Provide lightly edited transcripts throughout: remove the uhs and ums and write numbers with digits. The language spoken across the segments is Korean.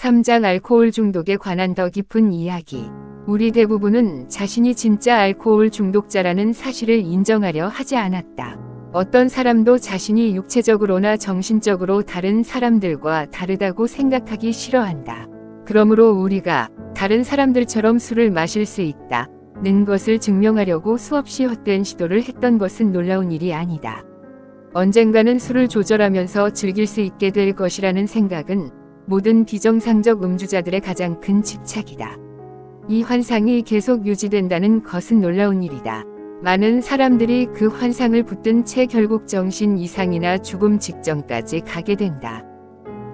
제3장 알코올 중독에 관한 더 깊은 이야기. 우리 대부분은 자신이 진짜 알코올 중독자라는 사실을 인정하려 하지 않았다. 어떤 사람도 자신이 육체적으로나 정신적으로 다른 사람들과 다르다고 생각하기 싫어한다. 그러므로 우리가 다른 사람들처럼 술을 마실 수 있다는 것을 증명하려고 수없이 헛된 시도를 했던 것은 놀라운 일이 아니다. 언젠가는 술을 조절하면서 즐길 수 있게 될 것이라는 생각은 모든 비정상적 음주자들의 가장 큰 집착이다. 이 환상이 계속 유지된다는 것은 놀라운 일이다. 많은 사람들이 그 환상을 붙든 채 결국 정신 이상이나 죽음 직전까지 가게 된다.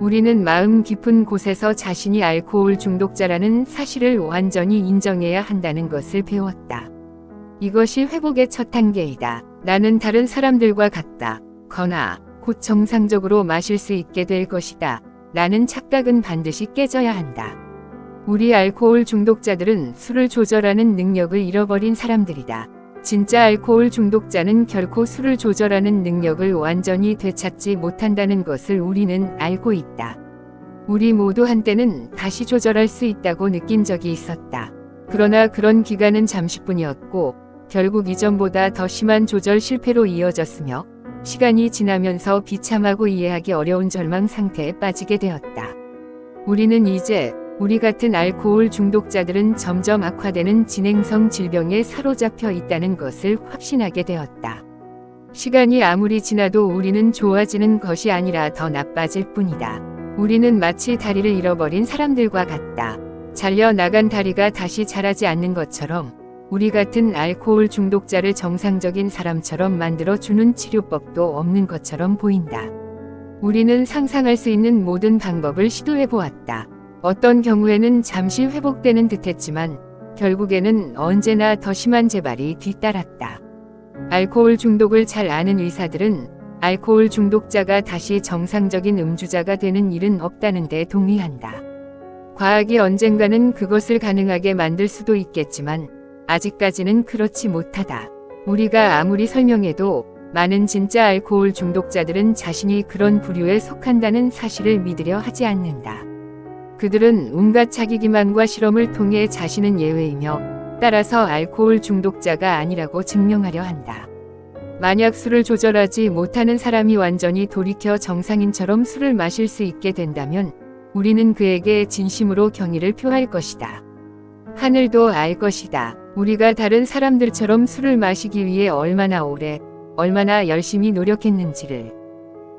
우리는 마음 깊은 곳에서 자신이 알코올 중독자라는 사실을 완전히 인정해야 한다는 것을 배웠다. 이것이 회복의 첫 단계이다. 나는 다른 사람들과 같다. 거나 곧 정상적으로 마실 수 있게 될 것이다. 라는 착각은 반드시 깨져야 한다. 우리 알코올 중독자들은 술을 조절하는 능력을 잃어버린 사람들이다. 진짜 알코올 중독자는 결코 술을 조절하는 능력을 완전히 되찾지 못한다는 것을 우리는 알고 있다. 우리 모두 한때는 다시 조절할 수 있다고 느낀 적이 있었다. 그러나 그런 기간은 잠시뿐이었고 결국 이전보다 더 심한 조절 실패로 이어졌으며 시간이 지나면서 비참하고 이해하기 어려운 절망 상태에 빠지게 되었다. 우리는 이제 우리 같은 알코올 중독자들은 점점 악화되는 진행성 질병에 사로잡혀 있다는 것을 확신하게 되었다. 시간이 아무리 지나도 우리는 좋아지는 것이 아니라 더 나빠질 뿐이다. 우리는 마치 다리를 잃어버린 사람들과 같다. 잘려 나간 다리가 다시 자라지 않는 것처럼 우리 같은 알코올 중독자를 정상적인 사람처럼 만들어주는 치료법도 없는 것처럼 보인다. 우리는 상상할 수 있는 모든 방법을 시도해 보았다. 어떤 경우에는 잠시 회복되는 듯했지만 결국에는 언제나 더 심한 재발이 뒤따랐다. 알코올 중독을 잘 아는 의사들은 알코올 중독자가 다시 정상적인 음주자가 되는 일은 없다는 데 동의한다. 과학이 언젠가는 그것을 가능하게 만들 수도 있겠지만 아직까지는 그렇지 못하다. 우리가 아무리 설명해도 많은 진짜 알코올 중독자들은 자신이 그런 부류에 속한다는 사실을 믿으려 하지 않는다. 그들은 온갖 자기기만과 실험을 통해 자신은 예외이며 따라서 알코올 중독자가 아니라고 증명하려 한다. 만약 술을 조절하지 못하는 사람이 완전히 돌이켜 정상인처럼 술을 마실 수 있게 된다면 우리는 그에게 진심으로 경의를 표할 것이다. 하늘도 알 것이다. 우리가 다른 사람들처럼 술을 마시기 위해 얼마나 오래, 얼마나 열심히 노력했는지를.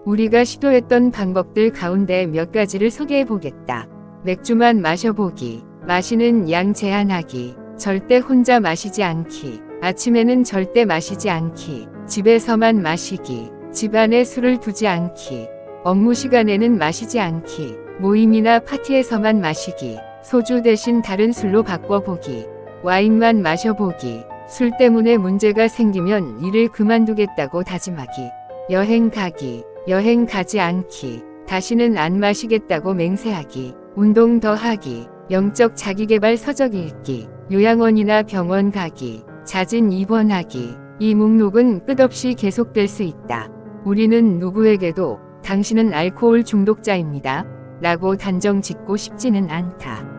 우리가 시도했던 방법들 가운데 몇 가지를 소개해 보겠다. 맥주만 마셔보기, 마시는 양 제한하기, 절대 혼자 마시지 않기, 아침에는 절대 마시지 않기, 집에서만 마시기, 집안에 술을 두지 않기, 업무 시간에는 마시지 않기, 모임이나 파티에서만 마시기, 소주 대신 다른 술로 바꿔보기, 와인만 마셔보기, 술 때문에 문제가 생기면 일을 그만두겠다고 다짐하기, 여행 가기, 여행 가지 않기, 다시는 안 마시겠다고 맹세하기, 운동 더 하기, 영적 자기계발 서적 읽기, 요양원이나 병원 가기, 잦은 입원하기. 이 목록은 끝없이 계속될 수 있다. 우리는 누구에게도 당신은 알코올 중독자입니다. 라고 단정 짓고 싶지는 않다.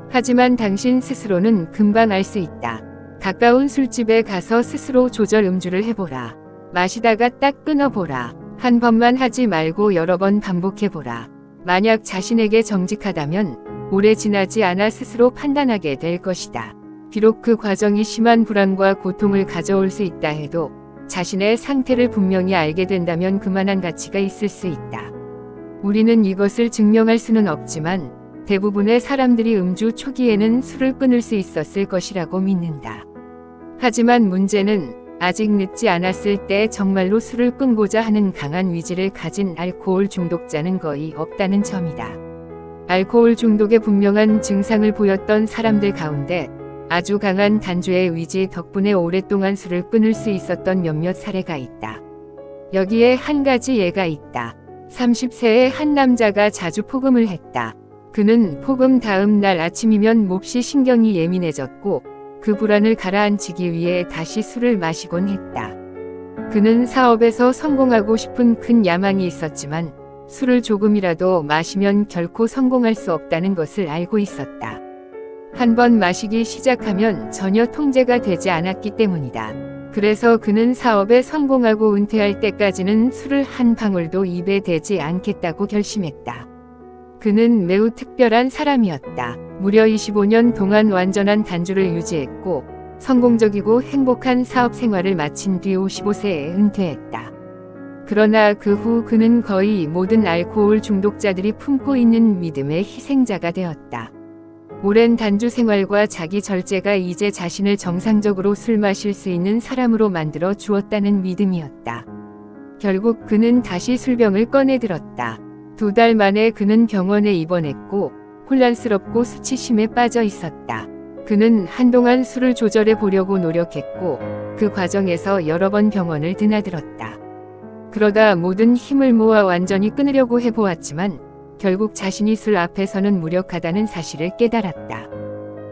하지만 당신 스스로는 금방 알 수 있다. 가까운 술집에 가서 스스로 조절 음주를 해보라. 마시다가 딱 끊어보라. 한 번만 하지 말고 여러 번 반복해보라. 만약 자신에게 정직하다면 오래 지나지 않아 스스로 판단하게 될 것이다. 비록 그 과정이 심한 불안과 고통을 가져올 수 있다 해도 자신의 상태를 분명히 알게 된다면 그만한 가치가 있을 수 있다. 우리는 이것을 증명할 수는 없지만 대부분의 사람들이 음주 초기에는 술을 끊을 수 있었을 것이라고 믿는다. 하지만 문제는 아직 늦지 않았을 때 정말로 술을 끊고자 하는 강한 위지를 가진 알코올 중독자는 거의 없다는 점이다. 알코올 중독의 분명한 증상을 보였던 사람들 가운데 아주 강한 단죄의 의지 덕분에 오랫동안 술을 끊을 수 있었던 몇몇 사례가 있다. 여기에 한 가지 예가 있다. 30세의 한 남자가 자주 폭음을 했다. 그는 폭음 다음 날 아침이면 몹시 신경이 예민해졌고 그 불안을 가라앉히기 위해 다시 술을 마시곤 했다. 그는 사업에서 성공하고 싶은 큰 야망이 있었지만 술을 조금이라도 마시면 결코 성공할 수 없다는 것을 알고 있었다. 한 번 마시기 시작하면 전혀 통제가 되지 않았기 때문이다. 그래서 그는 사업에 성공하고 은퇴할 때까지는 술을 한 방울도 입에 대지 않겠다고 결심했다. 그는 매우 특별한 사람이었다. 무려 25년 동안 완전한 단주를 유지했고 성공적이고 행복한 사업 생활을 마친 뒤 55세에 은퇴했다. 그러나 그 후 그는 거의 모든 알코올 중독자들이 품고 있는 믿음의 희생자가 되었다. 오랜 단주 생활과 자기 절제가 이제 자신을 정상적으로 술 마실 수 있는 사람으로 만들어 주었다는 믿음이었다. 결국 그는 다시 술병을 꺼내들었다. 2달 만에 그는 병원에 입원했고 혼란스럽고 수치심에 빠져 있었다. 그는 한동안 술을 조절해 보려고 노력했고 그 과정에서 여러 번 병원을 드나들었다. 그러다 모든 힘을 모아 완전히 끊으려고 해보았지만 결국 자신이 술 앞에서는 무력하다는 사실을 깨달았다.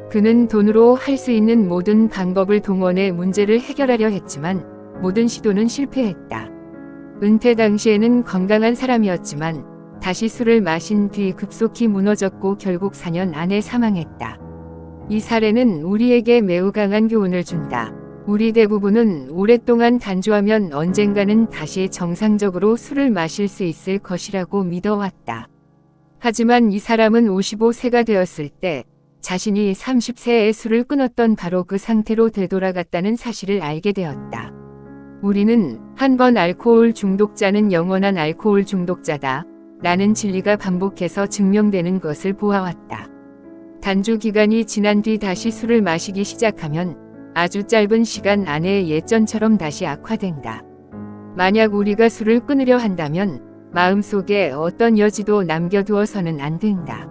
그는 돈으로 할 수 있는 모든 방법을 동원해 문제를 해결하려 했지만 모든 시도는 실패했다. 은퇴 당시에는 건강한 사람이었지만 다시 술을 마신 뒤 급속히 무너졌고 결국 4년 안에 사망했다. 이 사례는 우리에게 매우 강한 교훈을 준다. 우리 대부분은 오랫동안 단주하면 언젠가는 다시 정상적으로 술을 마실 수 있을 것이라고 믿어왔다. 하지만 이 사람은 55세가 되었을 때 자신이 30세에 술을 끊었던 바로 그 상태로 되돌아갔다는 사실을 알게 되었다. 우리는 한 번 알코올 중독자는 영원한 알코올 중독자다 라는 진리가 반복해서 증명되는 것을 보아왔다. 단주 기간이 지난 뒤 다시 술을 마시기 시작하면 아주 짧은 시간 안에 예전처럼 다시 악화된다. 만약 우리가 술을 끊으려 한다면 마음속에 어떤 여지도 남겨두어서는 안 된다.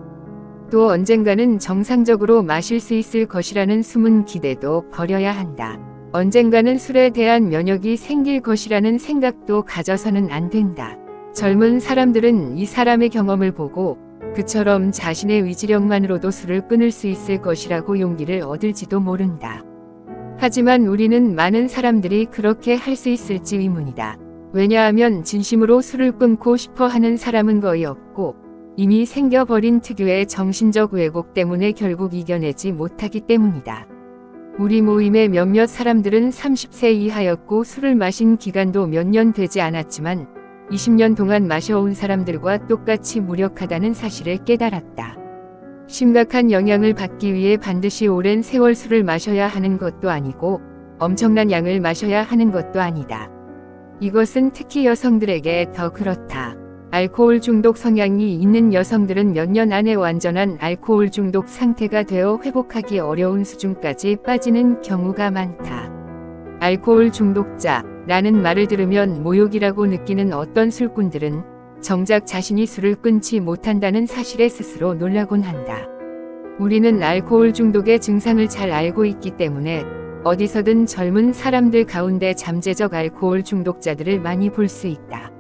또 언젠가는 정상적으로 마실 수 있을 것이라는 숨은 기대도 버려야 한다. 언젠가는 술에 대한 면역이 생길 것이라는 생각도 가져서는 안 된다. 젊은 사람들은 이 사람의 경험을 보고 그처럼 자신의 위지력만으로도 술을 끊을 수 있을 것이라고 용기를 얻을지도 모른다. 하지만 우리는 많은 사람들이 그렇게 할 수 있을지 의문이다. 왜냐하면 진심으로 술을 끊고 싶어 하는 사람은 거의 없고 이미 생겨버린 특유의 정신적 왜곡 때문에 결국 이겨내지 못하기 때문이다. 우리 모임의 몇몇 사람들은 30세 이하였고 술을 마신 기간도 몇 년 되지 않았지만 20년 동안 마셔온 사람들과 똑같이 무력하다는 사실을 깨달았다. 심각한 영향을 받기 위해 반드시 오랜 세월 술을 마셔야 하는 것도 아니고 엄청난 양을 마셔야 하는 것도 아니다. 이것은 특히 여성들에게 더 그렇다. 알코올 중독 성향이 있는 여성들은 몇 년 안에 완전한 알코올 중독 상태가 되어 회복하기 어려운 수준까지 빠지는 경우가 많다. 알코올 중독자라는 말을 들으면 모욕이라고 느끼는 어떤 술꾼들은 정작 자신이 술을 끊지 못한다는 사실에 스스로 놀라곤 한다. 우리는 알코올 중독의 증상을 잘 알고 있기 때문에 어디서든 젊은 사람들 가운데 잠재적 알코올 중독자들을 많이 볼 수 있다.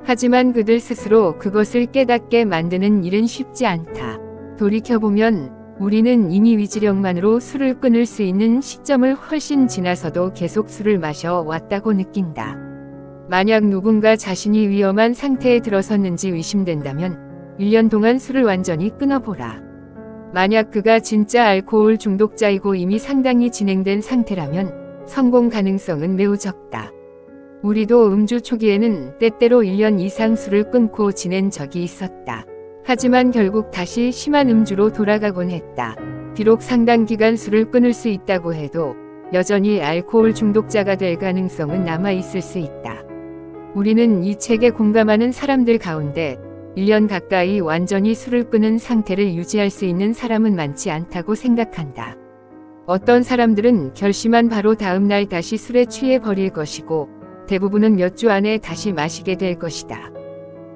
하지만 그들 스스로 그것을 깨닫게 만드는 일은 쉽지 않다. 돌이켜보면 우리는 이미 위지력만으로 술을 끊을 수 있는 시점을 훨씬 지나서도 계속 술을 마셔 왔다고 느낀다. 만약 누군가 자신이 위험한 상태에 들어섰는지 의심된다면 1년 동안 술을 완전히 끊어보라. 만약 그가 진짜 알코올 중독자이고 이미 상당히 진행된 상태라면 성공 가능성은 매우 적다. 우리도 음주 초기에는 때때로 1년 이상 술을 끊고 지낸 적이 있었다. 하지만 결국 다시 심한 음주로 돌아가곤 했다. 비록 상당 기간 술을 끊을 수 있다고 해도 여전히 알코올 중독자가 될 가능성은 남아있을 수 있다. 우리는 이 책에 공감하는 사람들 가운데 1년 가까이 완전히 술을 끊은 상태를 유지할 수 있는 사람은 많지 않다고 생각한다. 어떤 사람들은 결심한 바로 다음 날 다시 술에 취해 버릴 것이고 대부분은 몇 주 안에 다시 마시게 될 것이다.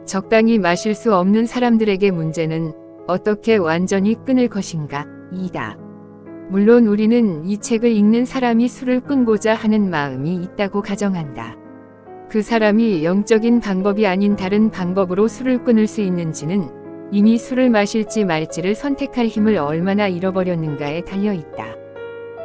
적당히 마실 수 없는 사람들에게 문제는 어떻게 완전히 끊을 것인가 이다. 물론 우리는 이 책을 읽는 사람이 술을 끊고자 하는 마음이 있다고 가정한다. 그 사람이 영적인 방법이 아닌 다른 방법으로 술을 끊을 수 있는지는 이미 술을 마실지 말지를 선택할 힘을 얼마나 잃어버렸는가에 달려있다.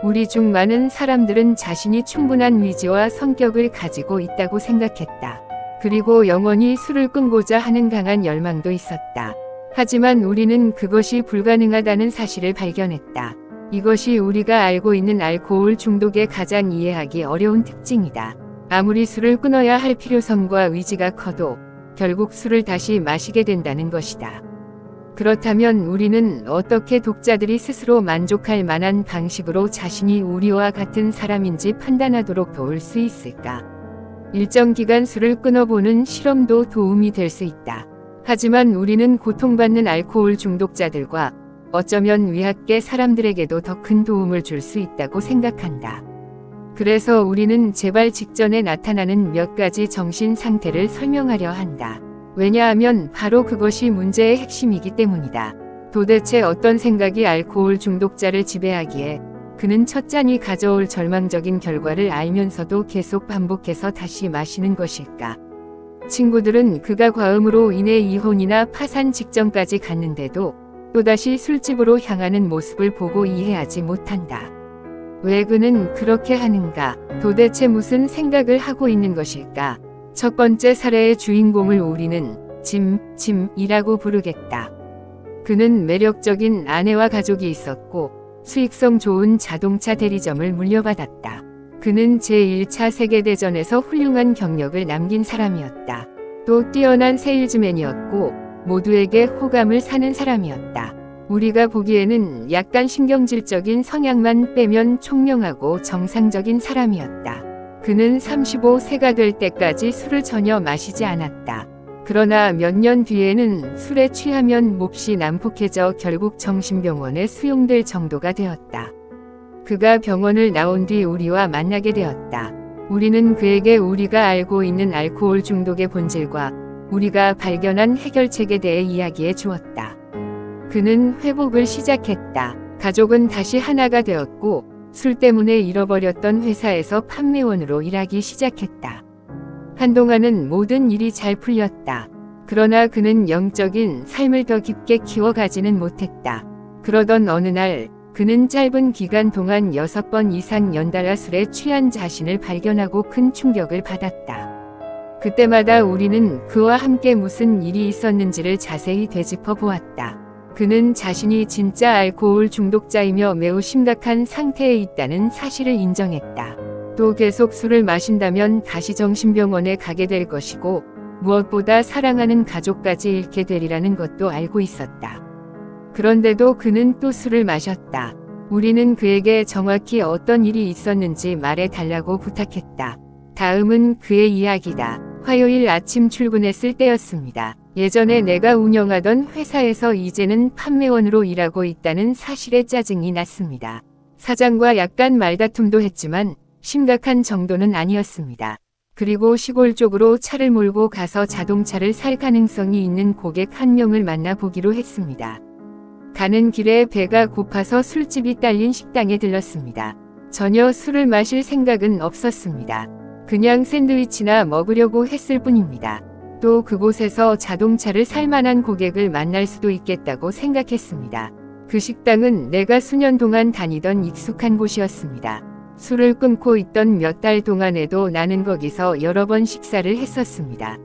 우리 중 많은 사람들은 자신이 충분한 위지와 성격을 가지고 있다고 생각했다. 그리고 영원히 술을 끊고자 하는 강한 열망도 있었다. 하지만 우리는 그것이 불가능하다는 사실을 발견했다. 이것이 우리가 알고 있는 알코올 중독의 가장 이해하기 어려운 특징이다. 아무리 술을 끊어야 할 필요성과 의지가 커도 결국 술을 다시 마시게 된다는 것이다. 그렇다면 우리는 어떻게 독자들이 스스로 만족할 만한 방식으로 자신이 우리와 같은 사람인지 판단하도록 도울 수 있을까? 일정 기간 술을 끊어보는 실험도 도움이 될 수 있다. 하지만 우리는 고통받는 알코올 중독자들과 어쩌면 위합계 사람들에게도 더 큰 도움을 줄 수 있다고 생각한다. 그래서 우리는 재발 직전에 나타나는 몇 가지 정신 상태를 설명하려 한다. 왜냐하면 바로 그것이 문제의 핵심이기 때문이다. 도대체 어떤 생각이 알코올 중독자를 지배하기에 그는 첫 잔이 가져올 절망적인 결과를 알면서도 계속 반복해서 다시 마시는 것일까? 친구들은 그가 과음으로 인해 이혼이나 파산 직전까지 갔는데도 또다시 술집으로 향하는 모습을 보고 이해하지 못한다. 왜 그는 그렇게 하는가? 도대체 무슨 생각을 하고 있는 것일까? 첫 번째 사례의 주인공을 우리는 짐이라고 부르겠다. 그는 매력적인 아내와 가족이 있었고 수익성 좋은 자동차 대리점을 물려받았다. 그는 제1차 세계대전에서 훌륭한 경력을 남긴 사람이었다. 또 뛰어난 세일즈맨이었고 모두에게 호감을 사는 사람이었다. 우리가 보기에는 약간 신경질적인 성향만 빼면 총명하고 정상적인 사람이었다. 그는 35세가 될 때까지 술을 전혀 마시지 않았다. 그러나 몇 년 뒤에는 술에 취하면 몹시 난폭해져 결국 정신병원에 수용될 정도가 되었다. 그가 병원을 나온 뒤 우리와 만나게 되었다. 우리는 그에게 우리가 알고 있는 알코올 중독의 본질과 우리가 발견한 해결책에 대해 이야기해 주었다. 그는 회복을 시작했다. 가족은 다시 하나가 되었고 술 때문에 잃어버렸던 회사에서 판매원으로 일하기 시작했다. 한동안은 모든 일이 잘 풀렸다. 그러나 그는 영적인 삶을 더 깊게 키워가지는 못했다. 그러던 어느 날 그는 짧은 기간 동안 6번 이상 연달아 술에 취한 자신을 발견하고 큰 충격을 받았다. 그때마다 우리는 그와 함께 무슨 일이 있었는지를 자세히 되짚어 보았다. 그는 자신이 진짜 알코올 중독자이며 매우 심각한 상태에 있다는 사실을 인정했다. 또 계속 술을 마신다면 다시 정신병원에 가게 될 것이고 무엇보다 사랑하는 가족까지 잃게 되리라는 것도 알고 있었다. 그런데도 그는 또 술을 마셨다. 우리는 그에게 정확히 어떤 일이 있었는지 말해 달라고 부탁했다. 다음은 그의 이야기다. 화요일 아침 출근했을 때였습니다. 예전에 내가 운영하던 회사에서 이제는 판매원으로 일하고 있다는 사실에 짜증이 났습니다. 사장과 약간 말다툼도 했지만 심각한 정도는 아니었습니다. 그리고 시골 쪽으로 차를 몰고 가서 자동차를 살 가능성이 있는 고객 한 명을 만나보기로 했습니다. 가는 길에 배가 고파서 술집이 딸린 식당에 들렀습니다. 전혀 술을 마실 생각은 없었습니다. 그냥 샌드위치나 먹으려고 했을 뿐입니다. 또 그곳에서 자동차를 살 만한 고객을 만날 수도 있겠다고 생각했습니다. 그 식당은 내가 수년 동안 다니던 익숙한 곳이었습니다. 술을 끊고 있던 몇 달 동안에도 나는 거기서 여러 번 식사를 했었습니다.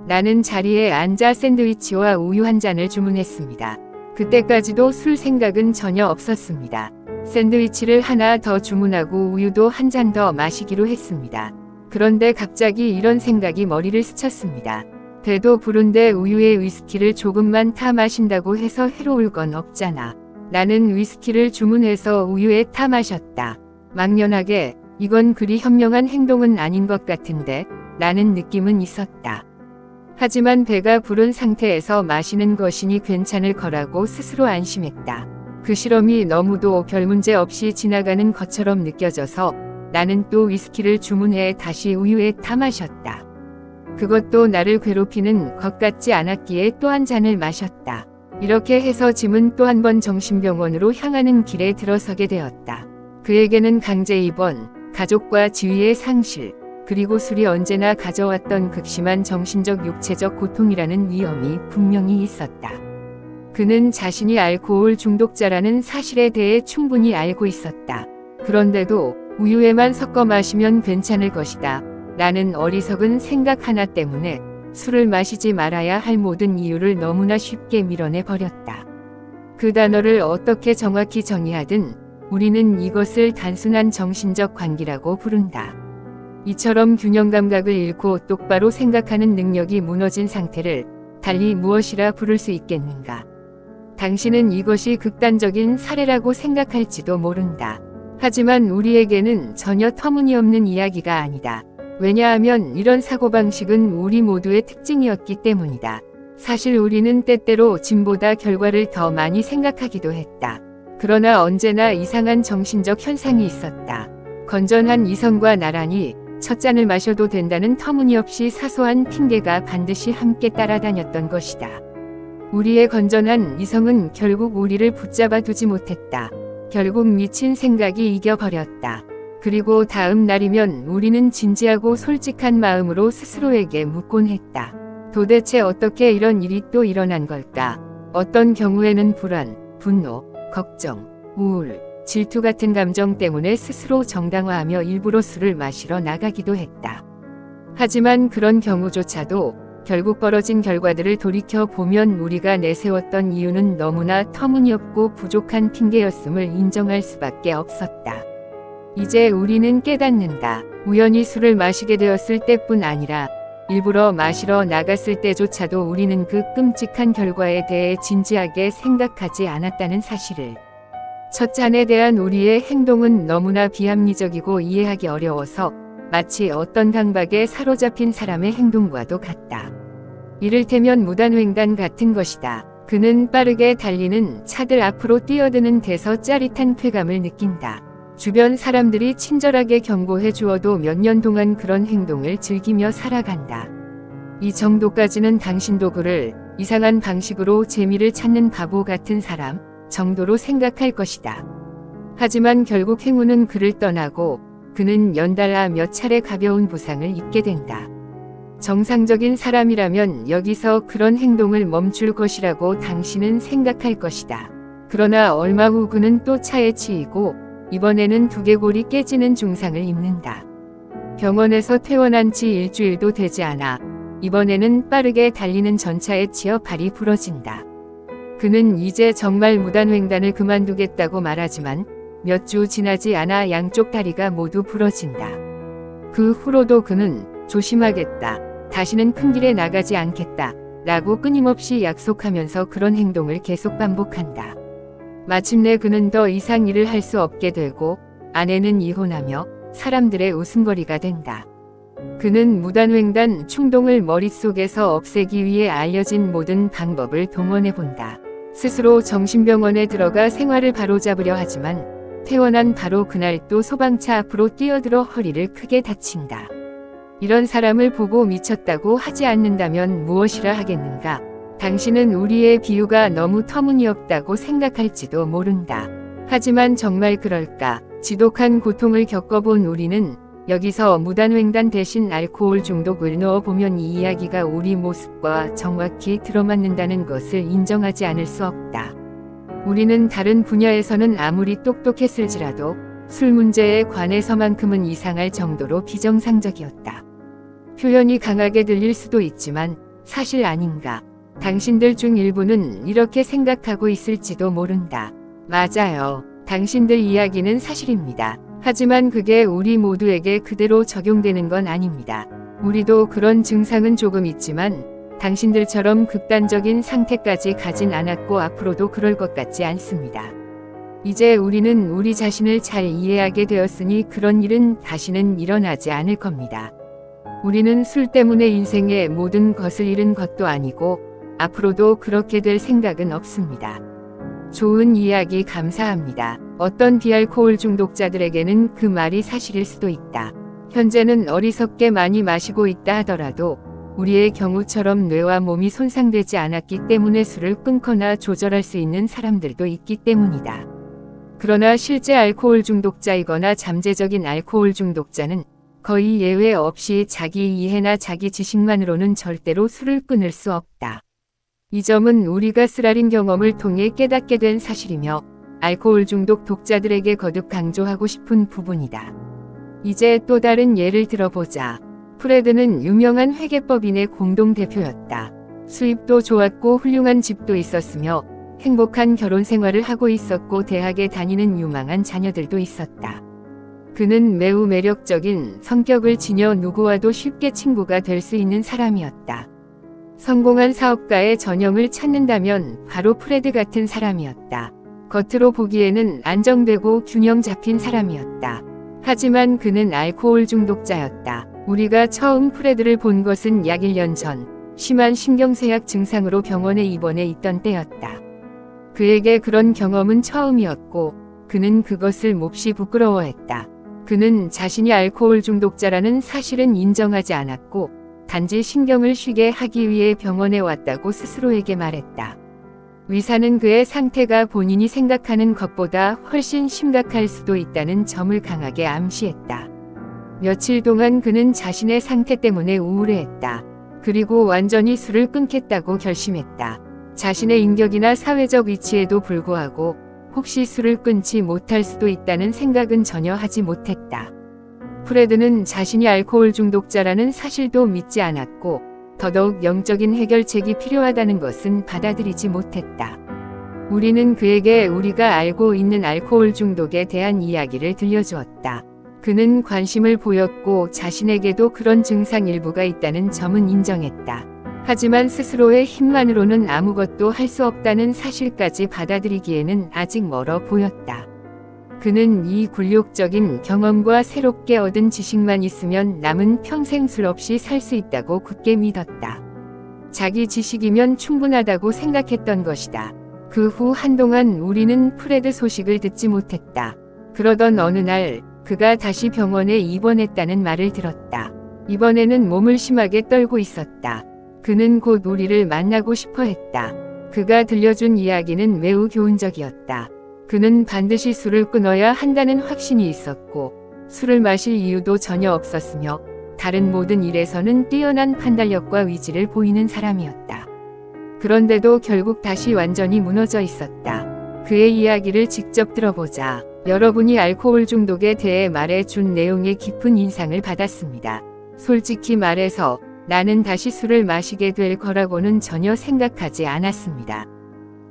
나는 자리에 앉아 샌드위치와 우유 한 잔을 주문했습니다. 그때까지도 술 생각은 전혀 없었습니다. 샌드위치를 하나 더 주문하고 우유도 한 잔 더 마시기로 했습니다. 그런데 갑자기 이런 생각이 머리를 스쳤습니다. 배도 부른데 우유에 위스키를 조금만 타 마신다고 해서 해로울 건 없잖아. 나는 위스키를 주문해서 우유에 타 마셨다. 막연하게 이건 그리 현명한 행동은 아닌 것 같은데 라는 느낌은 있었다. 하지만 배가 부른 상태에서 마시는 것이니 괜찮을 거라고 스스로 안심했다. 그 실험이 너무도 별 문제 없이 지나가는 것처럼 느껴져서 나는 또 위스키를 주문해 다시 우유에 타 마셨다. 그것도 나를 괴롭히는 것 같지 않았기에 또 한 잔을 마셨다. 이렇게 해서 짐은 또 한 번 정신병원으로 향하는 길에 들어서게 되었다. 그에게는 강제 입원, 가족과 지위의 상실, 그리고 술이 언제나 가져왔던 극심한 정신적 육체적 고통이라는 위험이 분명히 있었다. 그는 자신이 알코올 중독자라는 사실에 대해 충분히 알고 있었다. 그런데도 우유에만 섞어 마시면 괜찮을 것이다 나는 어리석은 생각 하나 때문에 술을 마시지 말아야 할 모든 이유를 너무나 쉽게 밀어내 버렸다. 그 단어를 어떻게 정확히 정의하든 우리는 이것을 단순한 정신적 관계라고 부른다. 이처럼 균형 감각을 잃고 똑바로 생각하는 능력이 무너진 상태를 달리 무엇이라 부를 수 있겠는가? 당신은 이것이 극단적인 사례라고 생각할지도 모른다. 하지만 우리에게는 전혀 터무니없는 이야기가 아니다. 왜냐하면 이런 사고방식은 우리 모두의 특징이었기 때문이다. 사실 우리는 때때로 진보다 결과를 더 많이 생각하기도 했다. 그러나 언제나 이상한 정신적 현상이 있었다. 건전한 이성과 나란히 첫 잔을 마셔도 된다는 터무니없이 사소한 핑계가 반드시 함께 따라다녔던 것이다. 우리의 건전한 이성은 결국 우리를 붙잡아 두지 못했다. 결국 미친 생각이 이겨버렸다. 그리고 다음 날이면 우리는 진지하고 솔직한 마음으로 스스로에게 묻곤 했다. 도대체 어떻게 이런 일이 또 일어난 걸까? 어떤 경우에는 불안, 분노, 걱정, 우울, 질투 같은 감정 때문에 스스로 정당화하며 일부러 술을 마시러 나가기도 했다. 하지만 그런 경우조차도 결국 벌어진 결과들을 돌이켜 보면 우리가 내세웠던 이유는 너무나 터무니없고 부족한 핑계였음을 인정할 수밖에 없었다. 이제 우리는 깨닫는다. 우연히 술을 마시게 되었을 때뿐 아니라 일부러 마시러 나갔을 때조차도 우리는 그 끔찍한 결과에 대해 진지하게 생각하지 않았다는 사실을. 첫 잔에 대한 우리의 행동은 너무나 비합리적이고 이해하기 어려워서 마치 어떤 강박에 사로잡힌 사람의 행동과도 같다. 이를테면 무단횡단 같은 것이다. 그는 빠르게 달리는 차들 앞으로 뛰어드는 데서 짜릿한 쾌감을 느낀다. 주변 사람들이 친절하게 경고해 주어도 몇 년 동안 그런 행동을 즐기며 살아간다. 이 정도까지는 당신도 그를 이상한 방식으로 재미를 찾는 바보 같은 사람 정도로 생각할 것이다. 하지만 결국 행운은 그를 떠나고 그는 연달아 몇 차례 가벼운 부상을 입게 된다. 정상적인 사람이라면 여기서 그런 행동을 멈출 것이라고 당신은 생각할 것이다. 그러나 얼마 후 그는 또 차에 치이고 이번에는 두개골이 깨지는 중상을 입는다. 병원에서 퇴원한 지 일주일도 되지 않아 이번에는 빠르게 달리는 전차에 치여 발이 부러진다. 그는 이제 정말 무단횡단을 그만두겠다고 말하지만 몇 주 지나지 않아 양쪽 다리가 모두 부러진다. 그 후로도 그는 조심하겠다. 다시는 큰 길에 나가지 않겠다. 라고 끊임없이 약속하면서 그런 행동을 계속 반복한다. 마침내 그는 더 이상 일을 할 수 없게 되고 아내는 이혼하며 사람들의 웃음거리가 된다. 그는 무단횡단 충동을 머릿속에서 없애기 위해 알려진 모든 방법을 동원해본다. 스스로 정신병원에 들어가 생활을 바로잡으려 하지만 퇴원한 바로 그날 또 소방차 앞으로 뛰어들어 허리를 크게 다친다. 이런 사람을 보고 미쳤다고 하지 않는다면 무엇이라 하겠는가? 당신은 우리의 비유가 너무 터무니없다고 생각할지도 모른다. 하지만 정말 그럴까? 지독한 고통을 겪어본 우리는 여기서 무단횡단 대신 알코올 중독을 넣어보면 이 이야기가 우리 모습과 정확히 들어맞는다는 것을 인정하지 않을 수 없다. 우리는 다른 분야에서는 아무리 똑똑했을지라도 술 문제에 관해서만큼은 이상할 정도로 비정상적이었다. 표현이 강하게 들릴 수도 있지만 사실 아닌가? 당신들 중 일부는 이렇게 생각하고 있을지도 모른다. 맞아요. 당신들 이야기는 사실입니다. 하지만 그게 우리 모두에게 그대로 적용되는 건 아닙니다. 우리도 그런 증상은 조금 있지만 당신들처럼 극단적인 상태까지 가진 않았고 앞으로도 그럴 것 같지 않습니다. 이제 우리는 우리 자신을 잘 이해하게 되었으니 그런 일은 다시는 일어나지 않을 겁니다. 우리는 술 때문에 인생의 모든 것을 잃은 것도 아니고 앞으로도 그렇게 될 생각은 없습니다. 좋은 이야기 감사합니다. 어떤 비알코올 중독자들에게는 그 말이 사실일 수도 있다. 현재는 어리석게 많이 마시고 있다 하더라도 우리의 경우처럼 뇌와 몸이 손상되지 않았기 때문에 술을 끊거나 조절할 수 있는 사람들도 있기 때문이다. 그러나 실제 알코올 중독자이거나 잠재적인 알코올 중독자는 거의 예외 없이 자기 이해나 자기 지식만으로는 절대로 술을 끊을 수 없다. 이 점은 우리가 쓰라린 경험을 통해 깨닫게 된 사실이며 알코올 중독 독자들에게 거듭 강조하고 싶은 부분이다. 이제 또 다른 예를 들어보자. 프레드는 유명한 회계법인의 공동대표였다. 수입도 좋았고 훌륭한 집도 있었으며 행복한 결혼 생활을 하고 있었고 대학에 다니는 유망한 자녀들도 있었다. 그는 매우 매력적인 성격을 지녀 누구와도 쉽게 친구가 될 수 있는 사람이었다. 성공한 사업가의 전형을 찾는다면 바로 프레드 같은 사람이었다. 겉으로 보기에는 안정되고 균형 잡힌 사람이었다. 하지만 그는 알코올 중독자였다. 우리가 처음 프레드를 본 것은 약 1년 전 심한 신경쇠약 증상으로 병원에 입원해 있던 때였다. 그에게 그런 경험은 처음이었고 그는 그것을 몹시 부끄러워했다. 그는 자신이 알코올 중독자라는 사실은 인정하지 않았고 단지 신경을 쉬게 하기 위해 병원에 왔다고 스스로에게 말했다. 의사는 그의 상태가 본인이 생각하는 것보다 훨씬 심각할 수도 있다는 점을 강하게 암시했다. 며칠 동안 그는 자신의 상태 때문에 우울해했다. 그리고 완전히 술을 끊겠다고 결심했다. 자신의 인격이나 사회적 위치에도 불구하고 혹시 술을 끊지 못할 수도 있다는 생각은 전혀 하지 못했다. 프레드는 자신이 알코올 중독자라는 사실도 믿지 않았고 더더욱 영적인 해결책이 필요하다는 것은 받아들이지 못했다. 우리는 그에게 우리가 알고 있는 알코올 중독에 대한 이야기를 들려주었다. 그는 관심을 보였고 자신에게도 그런 증상 일부가 있다는 점은 인정했다. 하지만 스스로의 힘만으로는 아무것도 할 수 없다는 사실까지 받아들이기에는 아직 멀어 보였다. 그는 이 굴욕적인 경험과 새롭게 얻은 지식만 있으면 남은 평생 술 없이 살 수 있다고 굳게 믿었다. 자기 지식이면 충분하다고 생각했던 것이다. 그 후 한동안 우리는 프레드 소식을 듣지 못했다. 그러던 어느 날 그가 다시 병원에 입원했다는 말을 들었다. 이번에는 몸을 심하게 떨고 있었다. 그는 곧 우리를 만나고 싶어 했다. 그가 들려준 이야기는 매우 교훈적이었다. 그는 반드시 술을 끊어야 한다는 확신이 있었고 술을 마실 이유도 전혀 없었으며 다른 모든 일에서는 뛰어난 판단력과 위지를 보이는 사람이었다. 그런데도 결국 다시 완전히 무너져 있었다. 그의 이야기를 직접 들어보자. 여러분이 알코올 중독에 대해 말해준 내용에 깊은 인상을 받았습니다. 솔직히 말해서 나는 다시 술을 마시게 될 거라고는 전혀 생각하지 않았습니다.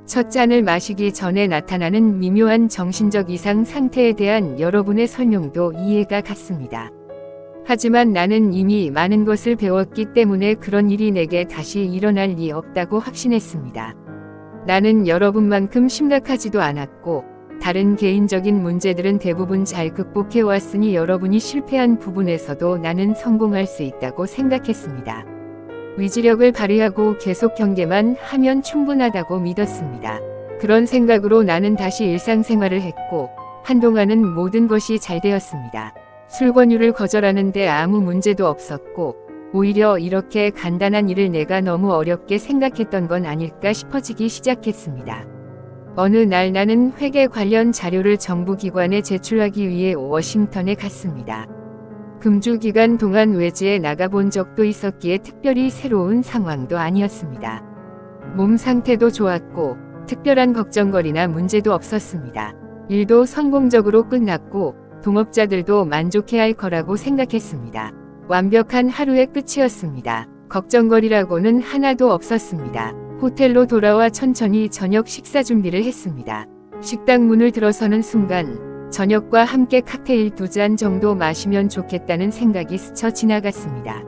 첫 잔을 마시기 전에 나타나는 미묘한 정신적 이상 상태에 대한 여러분의 설명도 이해가 갔습니다. 하지만 나는 이미 많은 것을 배웠기 때문에 그런 일이 내게 다시 일어날 리 없다고 확신했습니다. 나는 여러분만큼 심각하지도 않았고 다른 개인적인 문제들은 대부분 잘 극복해왔으니 여러분이 실패한 부분에서도 나는 성공할 수 있다고 생각했습니다. 위지력을 발휘하고 계속 경계만 하면 충분하다고 믿었습니다. 그런 생각으로 나는 다시 일상생활을 했고 한동안은 모든 것이 잘 되었습니다. 술 권유를 거절하는데 아무 문제도 없었고 오히려 이렇게 간단한 일을 내가 너무 어렵게 생각했던 건 아닐까 싶어지기 시작했습니다. 어느 날 나는 회계 관련 자료를 정부기관에 제출하기 위해 워싱턴에 갔습니다. 금주기간 동안 외지에 나가본 적도 있었기에 특별히 새로운 상황도 아니었습니다. 몸 상태도 좋았고 특별한 걱정거리나 문제도 없었습니다. 일도 성공적으로 끝났고 동업자들도 만족해할 거라고 생각했습니다. 완벽한 하루의 끝이었습니다. 걱정거리라고는 하나도 없었습니다. 호텔로 돌아와 천천히 저녁 식사 준비를 했습니다. 식당 문을 들어서는 순간 저녁과 함께 칵테일 2잔 정도 마시면 좋겠다는 생각이 스쳐 지나갔습니다.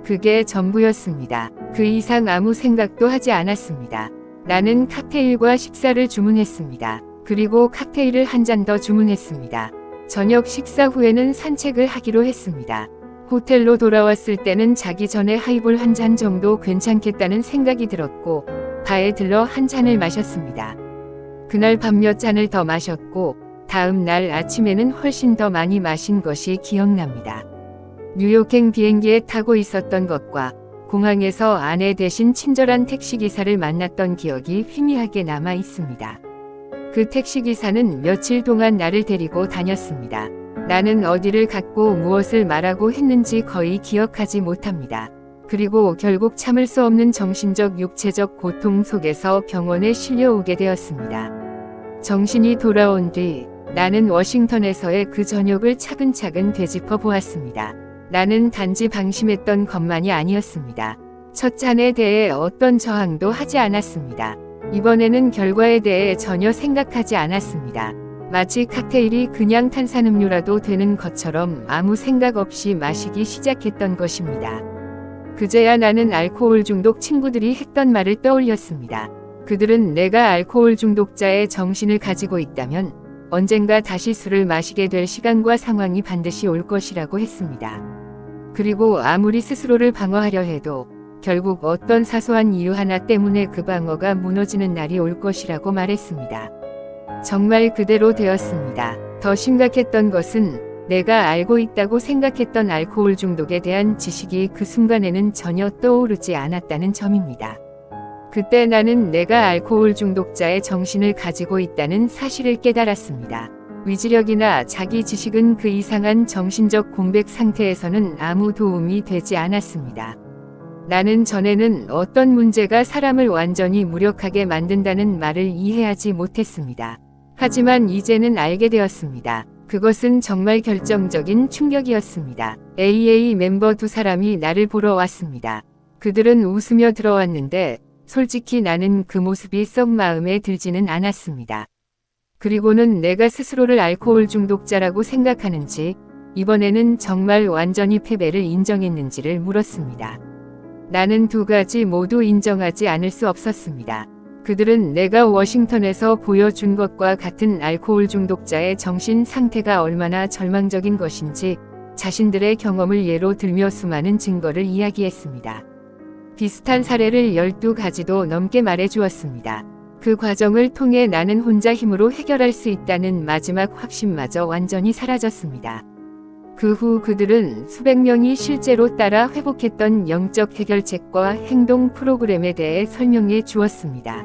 그게 전부였습니다. 그 이상 아무 생각도 하지 않았습니다. 나는 칵테일과 식사를 주문했습니다. 그리고 칵테일을 한 잔 더 주문했습니다. 저녁 식사 후에는 산책을 하기로 했습니다. 호텔로 돌아왔을 때는 자기 전에 하이볼 한 잔 정도 괜찮겠다는 생각이 들었고 바에 들러 한 잔을 마셨습니다. 그날 밤 몇 잔을 더 마셨고 다음 날 아침에는 훨씬 더 많이 마신 것이 기억납니다. 뉴욕행 비행기에 타고 있었던 것과 공항에서 아내 대신 친절한 택시기사를 만났던 기억이 희미하게 남아 있습니다. 그 택시기사는 며칠 동안 나를 데리고 다녔습니다. 나는 어디를 갔고 무엇을 말하고 했는지 거의 기억하지 못합니다. 그리고 결국 참을 수 없는 정신적 육체적 고통 속에서 병원에 실려오게 되었습니다. 정신이 돌아온 뒤 나는 워싱턴에서의 그 저녁을 차근차근 되짚어 보았습니다. 나는 단지 방심했던 것만이 아니었습니다. 첫 잔에 대해 어떤 저항도 하지 않았습니다. 이번에는 결과에 대해 전혀 생각하지 않았습니다. 마치 칵테일이 그냥 탄산음료라도 되는 것처럼 아무 생각 없이 마시기 시작했던 것입니다. 그제야 나는 알코올 중독 친구들이 했던 말을 떠올렸습니다. 그들은 내가 알코올 중독자의 정신을 가지고 있다면 언젠가 다시 술을 마시게 될 시간과 상황이 반드시 올 것이라고 했습니다. 그리고 아무리 스스로를 방어하려 해도 결국 어떤 사소한 이유 하나 때문에 그 방어가 무너지는 날이 올 것이라고 말했습니다. 정말 그대로 되었습니다. 더 심각했던 것은 내가 알고 있다고 생각했던 알코올 중독에 대한 지식이 그 순간에는 전혀 떠오르지 않았다는 점입니다. 그때 나는 내가 알코올 중독자의 정신을 가지고 있다는 사실을 깨달았습니다. 위지력이나 자기 지식은 그 이상한 정신적 공백 상태에서는 아무 도움이 되지 않았습니다. 나는 전에는 어떤 문제가 사람을 완전히 무력하게 만든다는 말을 이해하지 못했습니다. 하지만 이제는 알게 되었습니다. 그것은 정말 결정적인 충격이었습니다. AA 멤버 두 사람이 나를 보러 왔습니다. 그들은 웃으며 들어왔는데 솔직히 나는 그 모습이 썩 마음에 들지는 않았습니다. 그리고는 내가 스스로를 알코올 중독자라고 생각하는지, 이번에는 정말 완전히 패배를 인정했는지를 물었습니다. 나는 두 가지 모두 인정하지 않을 수 없었습니다. 그들은 내가 워싱턴에서 보여준 것과 같은 알코올 중독자의 정신 상태가 얼마나 절망적인 것인지 자신들의 경험을 예로 들며 수많은 증거를 이야기했습니다. 비슷한 사례를 12가지도 넘게 말해주었습니다. 그 과정을 통해 나는 혼자 힘으로 해결할 수 있다는 마지막 확신마저 완전히 사라졌습니다. 그 후 그들은 수백 명이 실제로 따라 회복했던 영적 해결책과 행동 프로그램에 대해 설명해 주었습니다.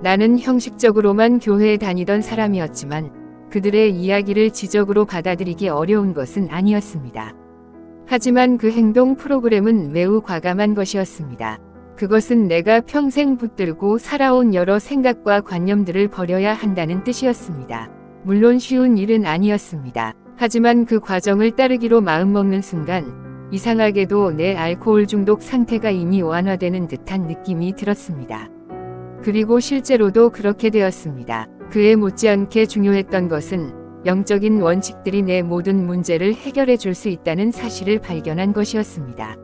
나는 형식적으로만 교회에 다니던 사람이었지만 그들의 이야기를 지적으로 받아들이기 어려운 것은 아니었습니다. 하지만 그 행동 프로그램은 매우 과감한 것이었습니다. 그것은 내가 평생 붙들고 살아온 여러 생각과 관념들을 버려야 한다는 뜻이었습니다. 물론 쉬운 일은 아니었습니다. 하지만 그 과정을 따르기로 마음먹는 순간 이상하게도 내 알코올 중독 상태가 이미 완화되는 듯한 느낌이 들었습니다. 그리고 실제로도 그렇게 되었습니다. 그에 못지않게 중요했던 것은 영적인 원칙들이 내 모든 문제를 해결해 줄 수 있다는 사실을 발견한 것이었습니다.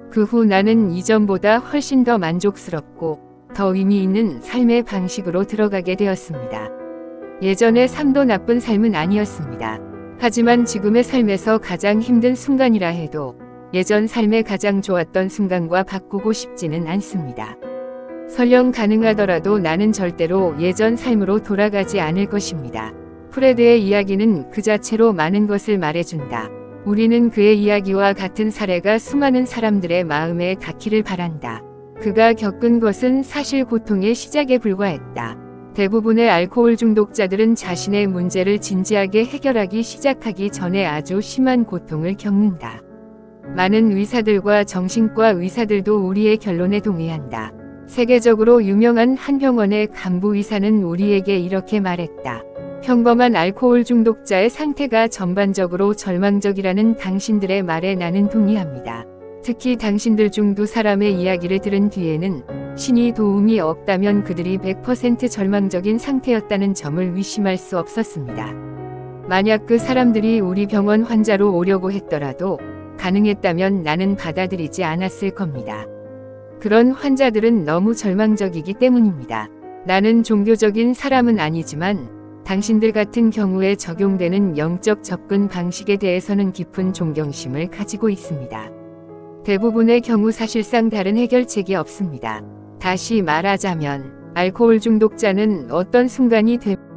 그 후 나는 이전보다 훨씬 더 만족스럽고 더 의미 있는 삶의 방식으로 들어가게 되었습니다. 예전의 삶도 나쁜 삶은 아니었습니다. 하지만 지금의 삶에서 가장 힘든 순간이라 해도 예전 삶의 가장 좋았던 순간과 바꾸고 싶지는 않습니다. 설령 가능하더라도 나는 절대로 예전 삶으로 돌아가지 않을 것입니다. 프레드의 이야기는 그 자체로 많은 것을 말해준다. 우리는 그의 이야기와 같은 사례가 수많은 사람들의 마음에 닿기를 바란다. 그가 겪은 것은 사실 고통의 시작에 불과했다. 대부분의 알코올 중독자들은 자신의 문제를 진지하게 해결하기 시작하기 전에 아주 심한 고통을 겪는다. 많은 의사들과 정신과 의사들도 우리의 결론에 동의한다. 세계적으로 유명한 한 병원의 간부 의사는 우리에게 이렇게 말했다. 평범한 알코올 중독자의 상태가 전반적으로 절망적이라는 당신들의 말에 나는 동의합니다. 특히 당신들 중 두 사람의 이야기를 들은 뒤에는 신이 도움이 없다면 그들이 100% 절망적인 상태였다는 점을 의심할 수 없었습니다. 만약 그 사람들이 우리 병원 환자로 오려고 했더라도 가능했다면 나는 받아들이지 않았을 겁니다. 그런 환자들은 너무 절망적이기 때문입니다. 나는 종교적인 사람은 아니지만 당신들 같은 경우에 적용되는 영적 접근 방식에 대해서는 깊은 존경심을 가지고 있습니다. 대부분의 경우 사실상 다른 해결책이 없습니다. 다시 말하자면 알코올 중독자는 어떤 순간이 되면